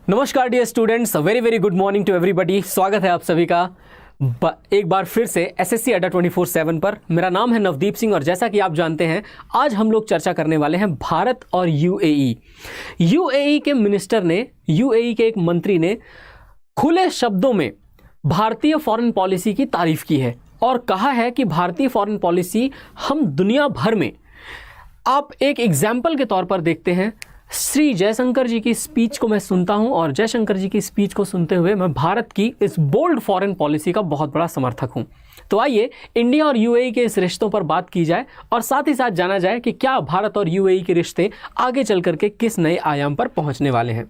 नमस्कार dear students, very very good morning to everybody. स्वागत है आप सभी का एक बार फिर से एसएससी अड्डा 24/7 पर। मेरा नाम है नवदीप सिंह और जैसा कि आप जानते हैं आज हम लोग चर्चा करने वाले हैं भारत और यूएई। यूएई के मिनिस्टर ने, यूएई के एक मंत्री ने खुले शब्दों में भारतीय फॉरेन पॉलिसी की तारीफ की है और कहा है कि भारतीय फॉरेन पॉलिसी हम दुनिया भर में, आप एक एग्जाम्पल के तौर पर देखते हैं, श्री जयशंकर जी की स्पीच को मैं सुनता हूं और जयशंकर जी की स्पीच को सुनते हुए मैं भारत की इस बोल्ड फॉरेन पॉलिसी का बहुत बड़ा समर्थक हूं। तो आइए इंडिया और यूएई के इस रिश्तों पर बात की जाए और साथ ही साथ जाना जाए कि क्या भारत और यूएई के रिश्ते आगे चल करके किस नए आयाम पर पहुंचने वाले हैं।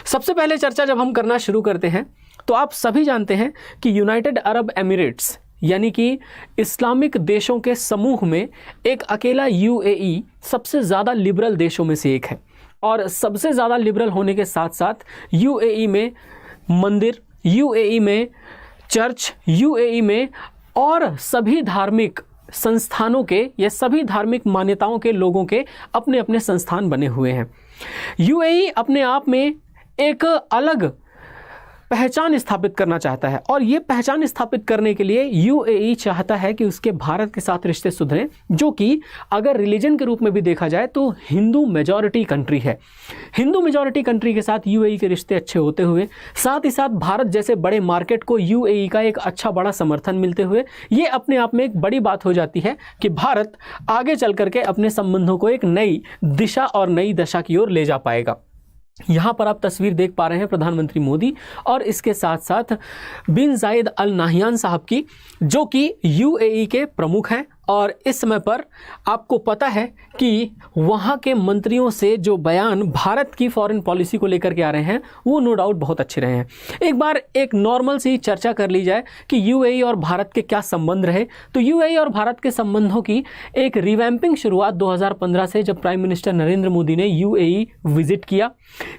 सबसे पहले चर्चा जब हम करना शुरू करते हैं तो आप सभी जानते हैं कि यूनाइटेड अरब एमिरेट्स यानी कि इस्लामिक देशों के समूह में एक अकेला यूएई सबसे ज़्यादा लिबरल देशों में से एक है और सबसे ज़्यादा लिबरल होने के साथ साथ यूएई में मंदिर, यूएई में चर्च, यूएई में और सभी धार्मिक संस्थानों के या सभी धार्मिक मान्यताओं के लोगों के अपने अपने संस्थान बने हुए हैं। यूएई अपने आप में एक अलग पहचान स्थापित करना चाहता है और ये पहचान स्थापित करने के लिए यूएई चाहता है कि उसके भारत के साथ रिश्ते सुधरें, जो कि अगर रिलीजन के रूप में भी देखा जाए तो हिंदू मेजॉरिटी कंट्री है। हिंदू मेजॉरिटी कंट्री के साथ यूएई के रिश्ते अच्छे होते हुए साथ ही साथ भारत जैसे बड़े मार्केट को यूएई का एक अच्छा बड़ा समर्थन मिलते हुए ये अपने आप में एक बड़ी बात हो जाती है कि भारत आगे चल करके अपने संबंधों को एक नई दिशा और नई दशा की ओर ले जा पाएगा। यहाँ पर आप तस्वीर देख पा रहे हैं प्रधानमंत्री मोदी और इसके साथ साथ बिन जायद अल नाहियान साहब की, जो कि यूएई के प्रमुख हैं और इस समय पर आपको पता है कि वहाँ के मंत्रियों से जो बयान भारत की फॉरेन पॉलिसी को लेकर के आ रहे हैं वो नो डाउट बहुत अच्छे रहे हैं। एक बार एक नॉर्मल सी चर्चा कर ली जाए कि यूएई और भारत के क्या संबंध रहे, तो यूएई और भारत के संबंधों की एक रिवैम्पिंग शुरुआत 2015 से, जब प्राइम मिनिस्टर नरेंद्र मोदी ने यूएई विजिट किया।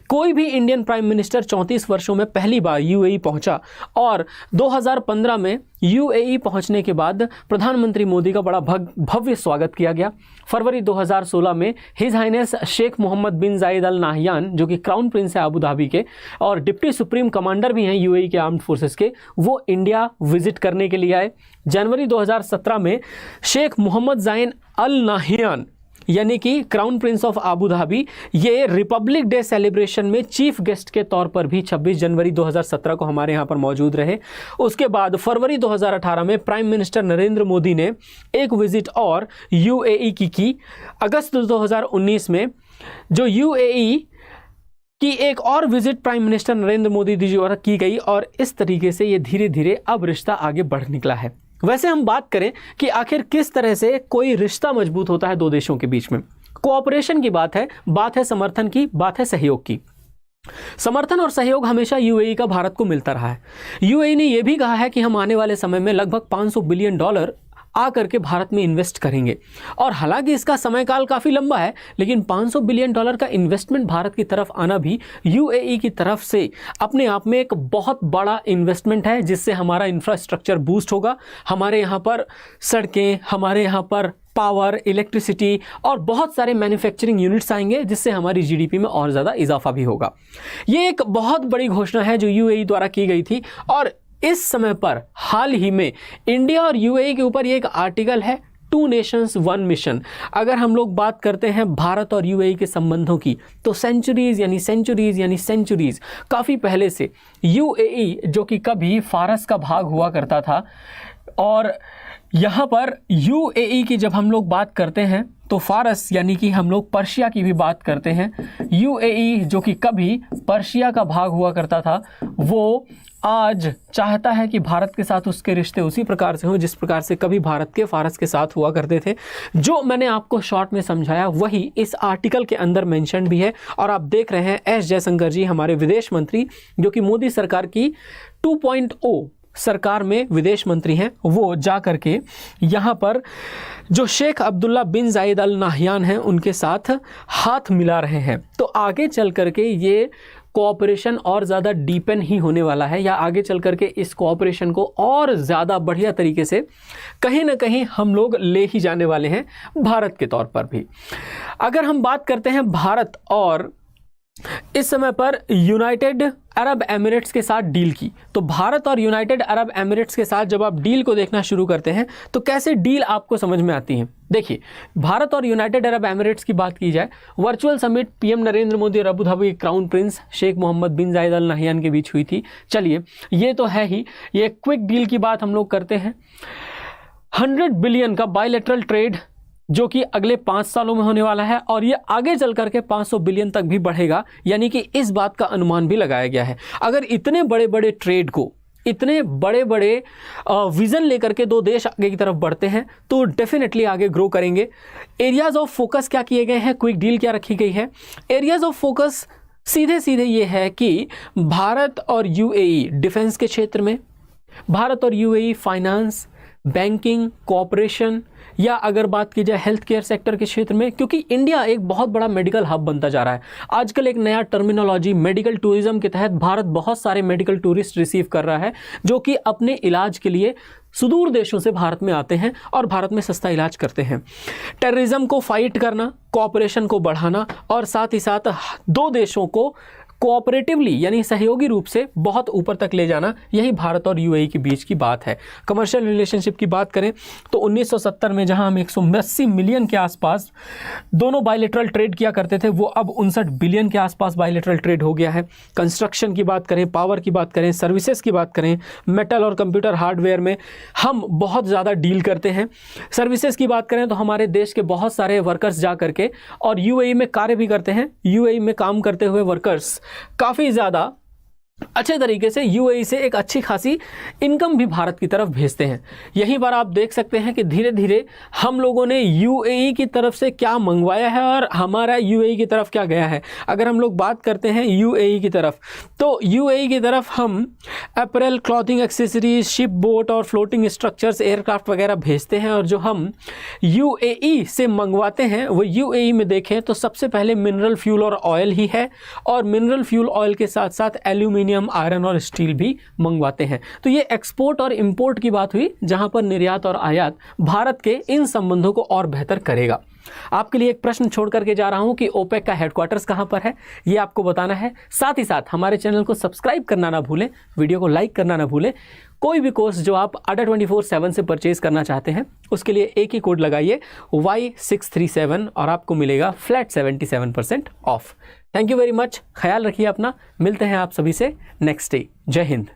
कोई भी इंडियन प्राइम मिनिस्टर 34 वर्षों में पहली बार यूएई पहुंचा और 2015 में यूएई पहुंचने के बाद प्रधानमंत्री मोदी का बड़ा भव्य स्वागत किया गया। फरवरी 2016 में his highness Sheikh Mohammed bin Zayed अल नाहियान, जो कि क्राउन प्रिंस है अबू धाबी के और डिप्टी सुप्रीम कमांडर भी हैं यूएई के आर्म्ड फोर्सेस के, वो इंडिया विजिट करने के लिए आए। जनवरी 2017 में शेख मोहम्मद जायद अल नाहियान यानी कि crown Prince of Abu Dhabi, ये रिपब्लिक डे सेलिब्रेशन में चीफ गेस्ट के तौर पर भी 26 जनवरी 2017 को हमारे यहाँ पर मौजूद रहे। उसके बाद फरवरी 2018 में प्राइम मिनिस्टर नरेंद्र मोदी ने एक विजिट और यूएई की। अगस्त 2019 में जो यूएई की एक और visit prime minister Narendra Modi ji द्वारा की गई और इस तरीके से ये धीरे धीरे अब रिश्ता आगे बढ़ निकला है। वैसे हम बात करें कि आखिर किस तरह से कोई रिश्ता मजबूत होता है दो देशों के बीच में, कोऑपरेशन की बात है समर्थन की, बात है सहयोग की। समर्थन और सहयोग हमेशा यूएई का भारत को मिलता रहा है। यूएई ने यह भी कहा है कि हम आने वाले समय में लगभग $500 बिलियन आकर के भारत में इन्वेस्ट करेंगे और हालांकि इसका समयकाल काफ़ी लंबा है, लेकिन $500 बिलियन का इन्वेस्टमेंट भारत की तरफ आना भी यूएई की तरफ से अपने आप में एक बहुत बड़ा इन्वेस्टमेंट है, जिससे हमारा इंफ्रास्ट्रक्चर बूस्ट होगा। हमारे यहाँ पर सड़कें, हमारे यहाँ पर पावर, इलेक्ट्रिसिटी और बहुत सारे मैन्युफैक्चरिंग यूनिट्स आएंगे, जिससे हमारी जीडीपी में और ज़्यादा इजाफा भी होगा। ये एक बहुत बड़ी घोषणा है जो यूएई द्वारा की गई थी और इस समय पर हाल ही में इंडिया और यूएई के ऊपर ये एक आर्टिकल है, 2 नेशंस 1 मिशन। अगर हम लोग बात करते हैं भारत और यूएई के संबंधों की, तो सेंचुरीज यानी सेंचुरीज काफ़ी पहले से यूएई, जो कि कभी फारस का भाग हुआ करता था, और यहाँ पर यूएई की जब हम लोग बात करते हैं तो फारस यानी कि हम लोग पर्शिया की भी बात करते हैं। यूएई जो कि कभी पर्शिया का भाग हुआ करता था, वो आज चाहता है कि भारत के साथ उसके रिश्ते उसी प्रकार से हों जिस प्रकार से कभी भारत के फारस के साथ हुआ करते थे। जो मैंने आपको शॉर्ट में समझाया वही इस आर्टिकल के अंदर मेंशन भी है और आप देख रहे हैं एस जयशंकर जी, हमारे विदेश मंत्री, जो कि मोदी सरकार की 2.0 सरकार में विदेश मंत्री हैं, वो जा करके यहाँ पर जो शेख अब्दुल्ला बिन जायद अल नाहियान हैं उनके साथ हाथ मिला रहे हैं। तो आगे चल करके ये कोऑपरेशन और ज़्यादा डीपन ही होने वाला है, या आगे चल करके इस कोऑपरेशन को और ज़्यादा बढ़िया तरीके से कहीं ना कहीं हम लोग ले ही जाने वाले हैं भारत के तौर पर भी। अगर हम बात करते हैं भारत और इस समय पर यूनाइटेड अरब एमिरेट्स के साथ डील की। तो भारत और यूनाइटेड अरब एमिरेट्स के साथ जब आप डील को देखना शुरू करते हैं तो कैसे डील आपको समझ में आती है। देखिए, भारत और यूनाइटेड अरब एमिरेट्स की बात की जाए, virtual summit PM Narendra Modi और Abu Dhabi crown prince Sheikh Mohammed bin Zayed Al Nahyan के बीच हुई थी। चलिए, ये तो है ही, ये क्विक डील की बात हम लोग करते हैं। 100 बिलियन का बायलैटरल ट्रेड जो कि अगले 5 सालों में होने वाला है और ये आगे चल करके 500 बिलियन तक भी बढ़ेगा, यानी कि इस बात का अनुमान भी लगाया गया है। अगर इतने बड़े बड़े ट्रेड को, इतने बड़े बड़े विज़न लेकर के दो देश आगे की तरफ बढ़ते हैं तो डेफिनेटली आगे ग्रो करेंगे। एरियाज ऑफ फोकस क्या किए गए हैं, क्विक डील क्या रखी गई है। एरियाज ऑफ फोकस सीधे सीधे ये है कि भारत और यूएई डिफेंस के क्षेत्र में, भारत और यूएई फाइनेंस, बैंकिंग, कोऑपरेशन, या अगर बात की जाए हेल्थ केयर सेक्टर के क्षेत्र में, क्योंकि इंडिया एक बहुत बड़ा मेडिकल हब बनता जा रहा है। आजकल एक नया टर्मिनोलॉजी मेडिकल टूरिज्म के तहत भारत बहुत सारे मेडिकल टूरिस्ट रिसीव कर रहा है जो कि अपने इलाज के लिए सुदूर देशों से भारत में आते हैं और भारत में सस्ता इलाज करते हैं। टेररिज्म को फाइट करना, कोऑपरेशन को बढ़ाना और साथ ही साथ दो देशों को कोऑपरेटिवली यानी सहयोगी रूप से बहुत ऊपर तक ले जाना, यही भारत और यूएई के बीच की बात है। कमर्शियल रिलेशनशिप की बात करें तो 1970 में जहां हम 180 मिलियन के आसपास दोनों बायलैटरल ट्रेड किया करते थे, वो अब 59 बिलियन के आसपास बायलैटरल ट्रेड हो गया है। कंस्ट्रक्शन की बात करें, पावर की बात करें, सर्विसेज की बात करें, मेटल और कंप्यूटर हार्डवेयर में हम बहुत ज़्यादा डील करते हैं। सर्विसेज की बात करें तो हमारे देश के बहुत सारे वर्कर्स जा करके और यूएई में कार्य भी करते हैं। यूएई में काम करते हुए वर्कर्स काफ़ी ज़्यादा अच्छे तरीके से यूएई से एक अच्छी खासी इनकम भी भारत की तरफ भेजते हैं। यहीं पर आप देख सकते हैं कि धीरे धीरे हम लोगों ने यूएई की तरफ से क्या मंगवाया है और हमारा यूएई की तरफ क्या गया है। अगर हम लोग बात करते हैं यूएई की तरफ, तो यूएई की तरफ हम April, clothing accessories, ship, boat और फ्लोटिंग स्ट्रक्चर्स, एयरक्राफ्ट वगैरह भेजते हैं। और जो हम यूएई से मंगवाते हैं वो यूएई में देखें तो सबसे पहले मिनरल फ्यूल और ऑयल ही है, और मिनरल फ्यूल ऑयल के साथ साथ एल्यूमिनियम, आयरन और स्टील भी मंगवाते हैं। तो ये एक्सपोर्ट और इंपोर्ट की बात हुई, जहां पर निर्यात और आयात भारत के इन संबंधों को और बेहतर करेगा। आपके लिए एक प्रश्न छोड़ करके जा रहा हूं कि ओपेक का हेडक्वार्टर्स कहां पर है, ये आपको बताना है। साथ ही साथ हमारे चैनल को सब्सक्राइब करना ना भूलें, वीडियो को लाइक करना ना भूलें। कोई भी कोर्स जो आप अड्डा 24/7 से परचेज करना चाहते हैं उसके लिए एक ही कोड लगाइए Y637 और आपको मिलेगा flat 77% of. Thank you very much, ख्याल रखिए अपना। मिलते हैं आप सभी से नेक्स्ट डे। जय हिंद।